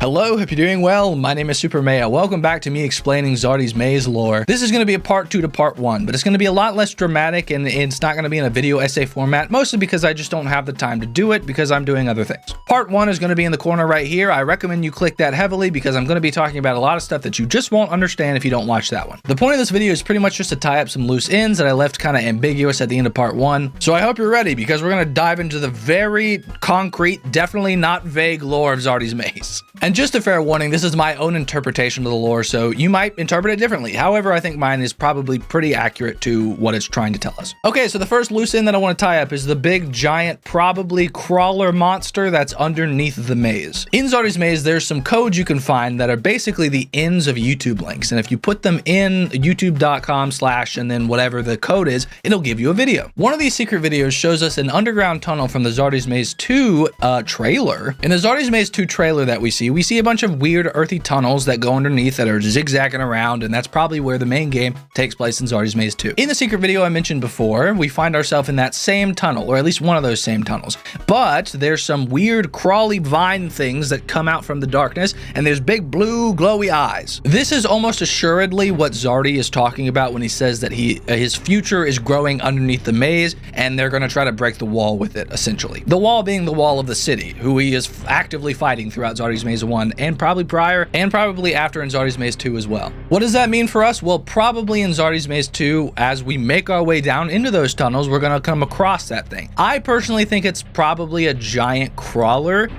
Hello, hope you're doing well. My name is Supermaya. Welcome back to me explaining ZardysMaze lore. This is going to be a part 2 to part 1, but it's going to be a lot less dramatic and it's not going to be in a video essay format, mostly because I just don't have the time to do it because I'm doing other things. Part 1 is going to be in the corner right here. I recommend you click that heavily because I'm going to be talking about a lot of stuff that you just won't understand if you don't watch that one. The point of this video is pretty much just to tie up some loose ends that I left kind of ambiguous at the end of part 1. So I hope you're ready because we're going to dive into the very concrete, definitely not vague lore of ZardysMaze. And just a fair warning, this is my own interpretation of the lore, so you might interpret it differently. However, I think mine is probably pretty accurate to what it's trying to tell us. Okay, so the first loose end that I want to tie up is the big, giant, probably crawler monster that's underneath the maze. In ZardysMaze, there's some codes you can find that are basically the ends of YouTube links, and if you put them in youtube.com/ and then whatever the code is, it'll give you a video. One of these secret videos shows us an underground tunnel from the ZardysMaze 2 trailer. In the ZardysMaze 2 trailer that we see a bunch of weird earthy tunnels that go underneath that are zigzagging around, and that's probably where the main game takes place in ZardysMaze 2. In the secret video I mentioned before, we find ourselves in that same tunnel, or at least one of those same tunnels, but there's some weird crawly vine things that come out from the darkness, and there's big blue glowy eyes. This is almost assuredly what Zardy is talking about when he says that his future is growing underneath the maze, and they're going to try to break the wall with it, essentially. The wall being the wall of the city, who he is actively fighting throughout ZardysMaze 1, and probably prior, and probably after in ZardysMaze 2 as well. What does that mean for us? Well, probably in ZardysMaze 2, as we make our way down into those tunnels, we're gonna come across that thing. I personally think it's probably a giant crawler.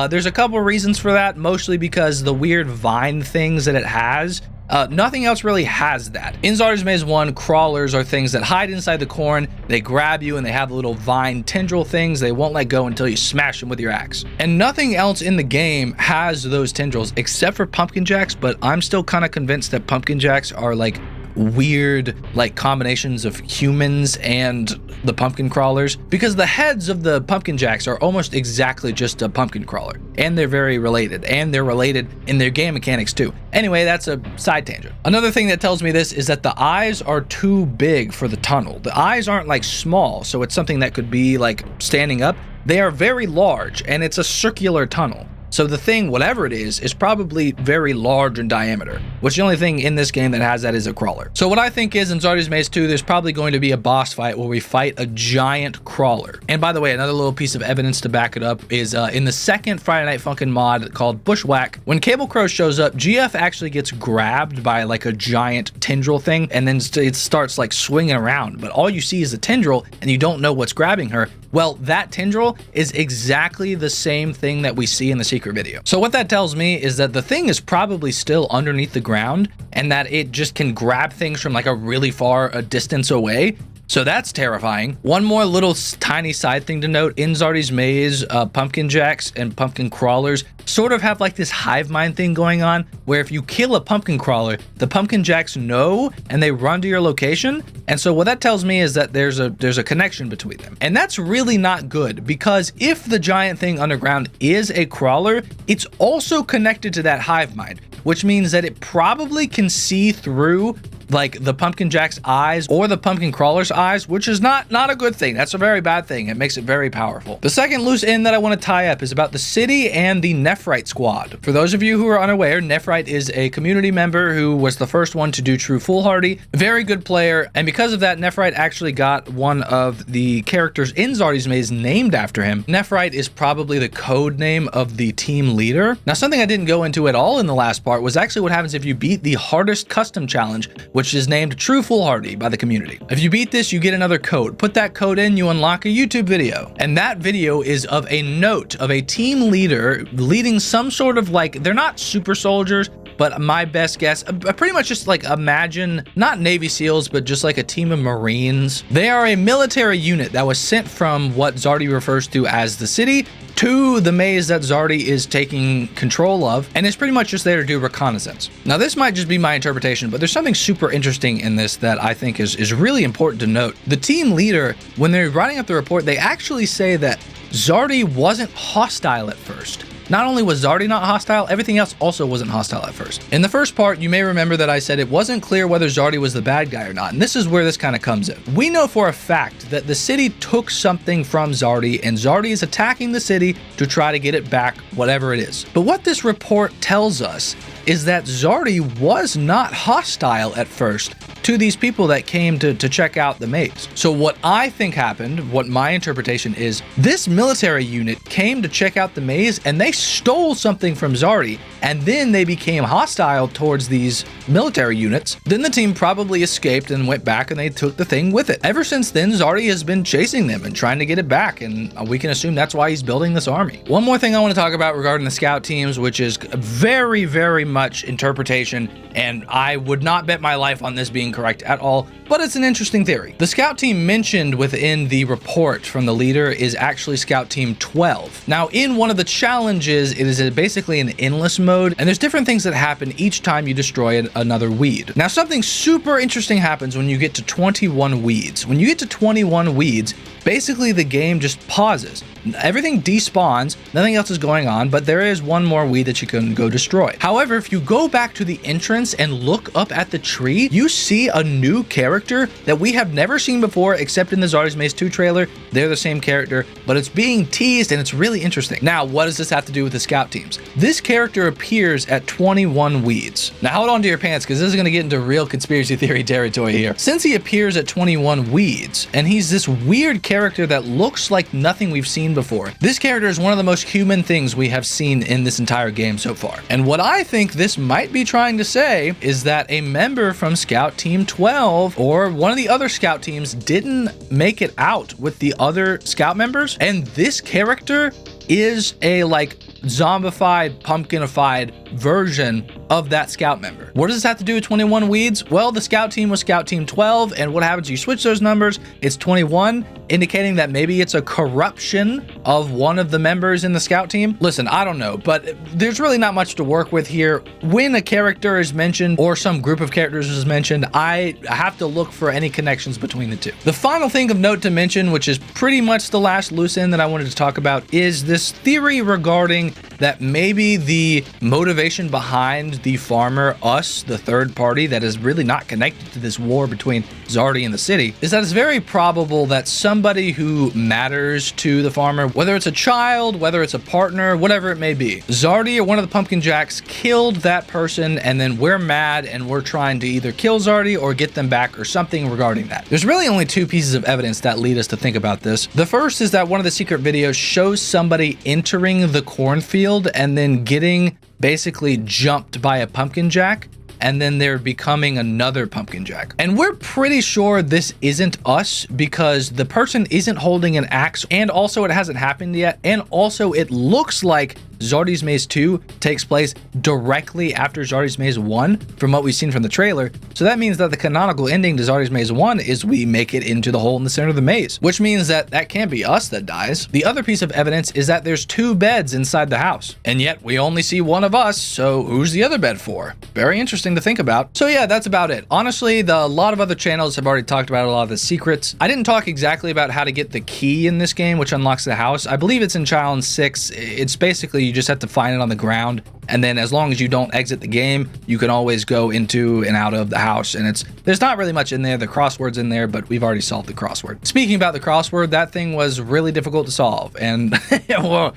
There's a couple reasons for that, mostly because the weird vine things that it has, nothing else really has that. In ZardysMaze 1, crawlers are things that hide inside the corn, they grab you, and they have little vine tendril things. They won't let go until you smash them with your axe. And nothing else in the game has those tendrils except for pumpkin jacks, but I'm still kind of convinced that pumpkin jacks are like weird combinations of humans and the pumpkin crawlers, because the heads of the pumpkin jacks are almost exactly just a pumpkin crawler, and they're very related, and they're related in their game mechanics too. Anyway, that's a side tangent. Another thing that tells me this is that the eyes are too big for the tunnel. The eyes aren't like small, so it's something that could be like standing up. They are very large, and it's a circular tunnel. So the thing, whatever it is probably very large in diameter, which the only thing in this game that has that is a crawler. So what I think is in ZardysMaze 2, there's probably going to be a boss fight where we fight a giant crawler. And by the way, another little piece of evidence to back it up is in the second Friday Night Funkin' mod called Bushwhacked, when Cable Crow shows up, GF actually gets grabbed by like a giant tendril thing, and then it starts like swinging around, but all you see is a tendril and you don't know what's grabbing her. Well, that tendril is exactly the same thing that we see in the secret video. So what that tells me is that the thing is probably still underneath the ground and that it just can grab things from like a really far distance away. So that's terrifying. One more little tiny side thing to note, in ZardysMaze, pumpkin jacks and pumpkin crawlers sort of have like this hive mind thing going on, where if you kill a pumpkin crawler, the pumpkin jacks know and they run to your location. And so what that tells me is that there's a connection between them. And that's really not good, because if the giant thing underground is a crawler, it's also connected to that hive mind, which means that it probably can see through like the pumpkin jack's eyes or the pumpkin crawler's eyes, which is not a good thing. That's a very bad thing. It makes it very powerful. The second loose end that I want to tie up is about the city and the Nephrite squad. For those of you who are unaware, Nephrite is a community member who was the first one to do true Foolhardy. Very good player, and because of that, Nephrite actually got one of the characters in ZardysMaze named after him. Nephrite is probably the code name of the team leader. Now, something I didn't go into at all in the last part was actually what happens if you beat the hardest custom challenge, which is named True Foolhardy by the community. If you beat this, you get another code. Put that code in, you unlock a YouTube video. And that video is of a note of a team leader leading some sort of like, they're not super soldiers, but my best guess, pretty much just like imagine, not Navy SEALs, but just like a team of Marines. They are a military unit that was sent from what Zardy refers to as the city to the maze that Zardy is taking control of, and it's pretty much just there to do reconnaissance. Now, this might just be my interpretation, but there's something super interesting in this that I think is really important to note. The team leader, when they're writing up the report, they actually say that Zardy wasn't hostile at first. Not only was Zardy not hostile, everything else also wasn't hostile at first. In the first part, you may remember that I said it wasn't clear whether Zardy was the bad guy or not, and this is where this kind of comes in. We know for a fact that the city took something from Zardy, and Zardy is attacking the city to try to get it back, whatever it is. But what this report tells us is that Zardy was not hostile at first to these people that came to check out the maze. So what I think happened, what my interpretation is, this military unit came to check out the maze and they stole something from Zardy, and then they became hostile towards these military units. Then the team probably escaped and went back and they took the thing with it. Ever since then, Zardy has been chasing them and trying to get it back, and we can assume that's why he's building this army. One more thing I want to talk about regarding the scout teams, which is very, very much interpretation, and I would not bet my life on this being correct at all, but it's an interesting theory. The scout team mentioned within the report from the leader is actually scout team 12. Now, in one of the challenges, it is basically an endless mode, and there's different things that happen each time you destroy another weed. Now, something super interesting happens when you get to 21 weeds. When you get to 21 weeds, basically the game just pauses. Everything despawns, nothing else is going on, but there is one more weed that you can go destroy. However, if you go back to the entrance and look up at the tree, you see a new character that we have never seen before except in the ZardysMaze 2 trailer. They're the same character, but it's being teased and it's really interesting. Now, what does this have to do with the scout teams? This character appears at 21 weeds. Now, hold on to your pants because this is going to get into real conspiracy theory territory here. Since he appears at 21 weeds, and he's this weird character that looks like nothing we've seen before, this character is one of the most human things we have seen in this entire game so far. And what I think this might be trying to say is that a member from Scout Team 12 or one of the other scout teams didn't make it out with the other scout members, and this character is a like zombified, pumpkinified version of that scout member. What does this have to do with 21 weeds? Well, the scout team was Scout Team 12, and what happens? You switch those numbers, it's 21, indicating that maybe it's a corruption of one of the members in the scout team. Listen, I don't know, but there's really not much to work with here. When a character is mentioned or some group of characters is mentioned, I have to look for any connections between the two. The final thing of note to mention, which is pretty much the last loose end that I wanted to talk about, is this theory regarding that maybe the motivation behind the farmer, us, the third party that is really not connected to this war between Zardy and the city, is that it's very probable that somebody who matters to the farmer, whether it's a child, whether it's a partner, whatever it may be, Zardy or one of the Pumpkin Jacks killed that person, and then we're mad and we're trying to either kill Zardy or get them back or something regarding that. There's really only two pieces of evidence that lead us to think about this. The first is that one of the secret videos shows somebody entering the cornfield and then getting basically jumped by a pumpkin jack, and then they're becoming another pumpkin jack. And we're pretty sure this isn't us because the person isn't holding an axe, and also it hasn't happened yet, and also it looks like ZardysMaze 2 takes place directly after ZardysMaze 1 from what we've seen from the trailer. So that means that the canonical ending to ZardysMaze 1 is we make it into the hole in the center of the maze, which means that that can't be us that dies. The other piece of evidence is that there's 2 beds inside the house, and yet we only see one of us, so who's the other bed for? Very interesting to think about. So yeah, that's about it. Honestly, a lot of other channels have already talked about a lot of the secrets. I didn't talk exactly about how to get the key in this game, which unlocks the house. I believe it's in challenge 6. It's basically you just have to find it on the ground, and then as long as you don't exit the game, you can always go into and out of the house, and there's not really much in there. The crossword's in there, but we've already solved the crossword. Speaking about the crossword, that thing was really difficult to solve, and well,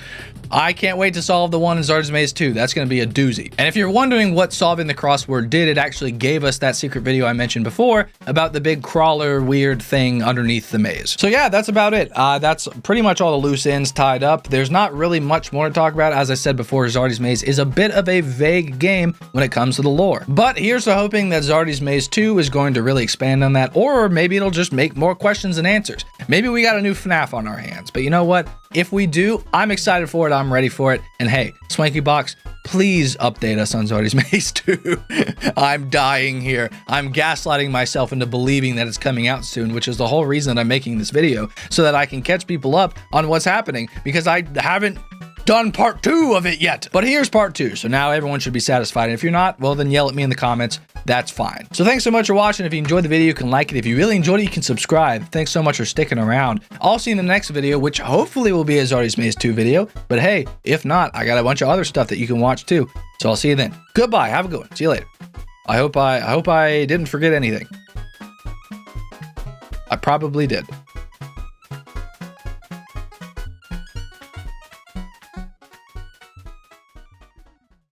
I can't wait to solve the one in ZardysMaze 2. That's going to be a doozy. And if you're wondering what solving the crossword did, it actually gave us that secret video I mentioned before about the big crawler weird thing underneath the maze. So yeah, that's about it. That's pretty much all the loose ends tied up. There's not really much more to talk about. As I said before, ZardysMaze is a bit of a vague game when it comes to the lore. But here's to hoping that ZardysMaze 2 is going to really expand on that, or maybe it'll just make more questions and answers. Maybe we got a new FNAF on our hands. But you know what? If we do, I'm excited for it. I'm ready for it. And hey, Swanky Box, please update us on ZardysMaze 2. I'm dying here. I'm gaslighting myself into believing that it's coming out soon, which is the whole reason that I'm making this video, so that I can catch people up on what's happening, because I haven't done part 2 of it yet. But here's part 2, so now everyone should be satisfied. And if you're not, well, then yell at me in the comments. that's fine. So thanks so much for watching. If you enjoyed the video, you can like it. If you really enjoyed it, you can subscribe. Thanks so much for sticking around. I'll see you in the next video, which hopefully will be a ZardysMaze 2 video. But hey, if not, I got a bunch of other stuff that you can watch too. So I'll see you then. Goodbye. Have a good one. See you later. I hope I didn't forget anything. I probably did.